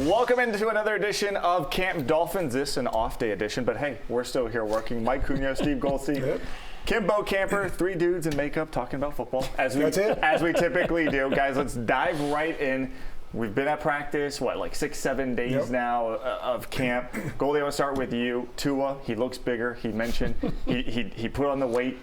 Welcome into another edition of Camp Dolphins. This is an off-day edition, but hey, we're still here working. Mike Cunha, Steve Goldstein, Kim Camper, three dudes in makeup talking about football. As we typically do. Guys, let's dive right in. We've been at practice, like 6-7 days now of camp. Goldie, I want to start with you. Tua, he looks bigger. He mentioned he put on the weight,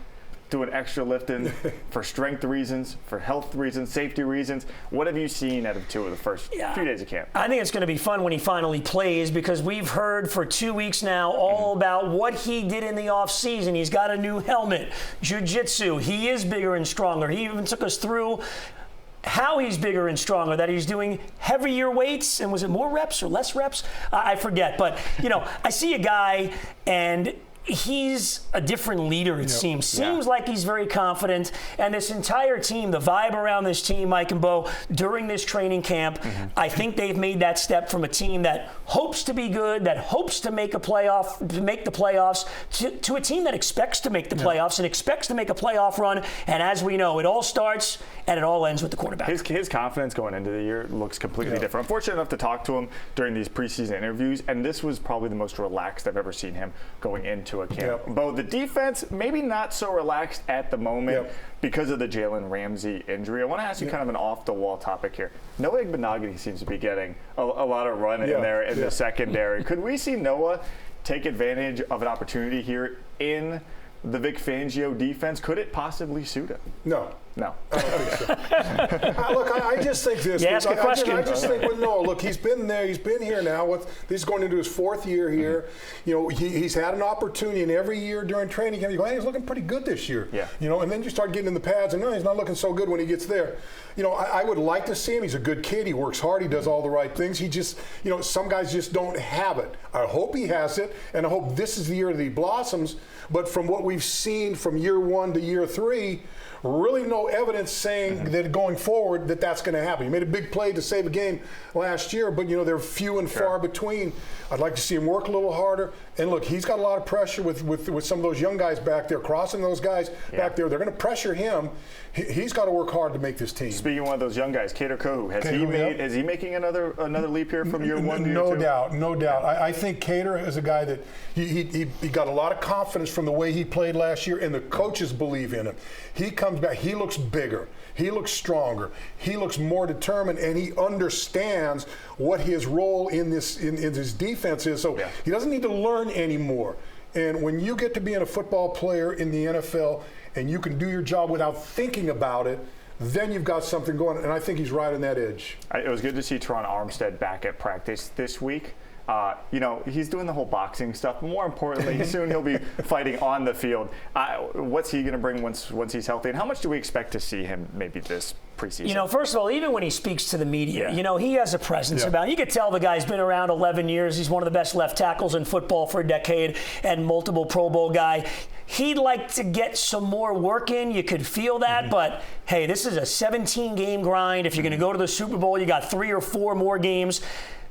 doing extra lifting for strength reasons, for health reasons, safety reasons. What have you seen out of Tua the first few days of camp? I think it's going to be fun when he finally plays, because we've heard for 2 weeks now all about what he did in the offseason. He's got a new helmet, jiu-jitsu. He is bigger and stronger. He even took us through how he's bigger and stronger, that he's doing heavier weights, and was it more reps or less reps? I forget. But, I see a guy, and he's a different leader, it seems. Seems like he's very confident. And this entire team, the vibe around this team, Mike and Bo, during this training camp, I think they've made that step from a team that hopes to be good, that hopes to make the playoffs, to a team that expects to make the playoffs and expects to make a playoff run. And as we know, it all starts and it all ends with the quarterback. His confidence going into the year looks completely different. I'm fortunate enough to talk to him during these preseason interviews, and this was probably the most relaxed I've ever seen him going into a camp. Bo, the defense, maybe not so relaxed at the moment because of the Jalen Ramsey injury. I want to ask you kind of an off-the-wall topic here. Noah Igbenogany seems to be getting a lot of run in there in the secondary. Could we see Noah take advantage of an opportunity here in the Vic Fangio defense? Could it possibly suit him? No. No. I don't think so. Look, I just think this. You ask a question. I just think with Noah, look, he's been there. He's been here now. He's going into his fourth year here. He's had an opportunity, and every year during training camp, you go, hey, he's looking pretty good this year. And then you start getting in the pads, and no, he's not looking so good when he gets there. I would like to see him. He's a good kid. He works hard. He does all the right things. He just, some guys just don't have it. I hope he has it, and I hope this is the year that he blossoms. But from what we've seen from year 1 to year 3, really no evidence saying that going forward that's going to happen. He made a big play to save a game last year, but they're few and far between. I'd like to see him work a little harder. And look, he's got a lot of pressure with some of those young guys back there, crossing those guys back there. They're going to pressure him. He's got to work hard to make this team. Speaking of one of those young guys, Cater Kohu, is he making another leap here from year 1 to year 2? No doubt. I think Cater is a guy that he got a lot of confidence from the way he played last year, and the coaches believe in him. He comes back. He looks bigger. He looks stronger. He looks more determined, and he understands what his role in his defense is. So he doesn't need to learn anymore. And when you get to being a football player in the NFL and you can do your job without thinking about it, then you've got something going. And I think he's right on that edge. It was good to see Terron Armstead back at practice this week. He's doing the whole boxing stuff, but more importantly, soon he'll be fighting on the field. What's he going to bring once he's healthy, and how much do we expect to see him maybe this preseason? First of all, even when he speaks to the media, he has a presence about him. You could tell the guy's been around 11 years. He's one of the best left tackles in football for a decade and multiple Pro Bowl guy. He'd like to get some more work in. You could feel that, but hey, this is a 17-game grind. If you're going to go to the Super Bowl, you got 3 or 4 more games.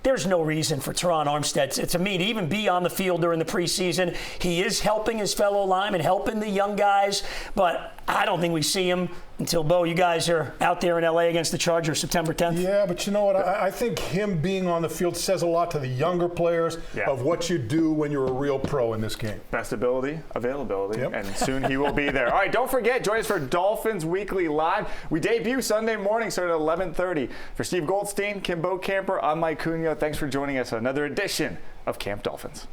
There's no reason for Terron Armstead to me to even be on the field during the preseason. He is helping his fellow linemen, helping the young guys, but I don't think we see him until, Bo, you guys are out there in L.A. against the Chargers September 10th. Yeah, but you know what? I think him being on the field says a lot to the younger players of what you do when you're a real pro in this game. Best ability, availability, and soon he will be there. All right, don't forget, join us for Dolphins Weekly Live. We debut Sunday morning, starting at 11:30. For Steve Goldstein, Kim Camper, I'm Mike Cunha. Thanks for joining us on another edition of Camp Dolphins.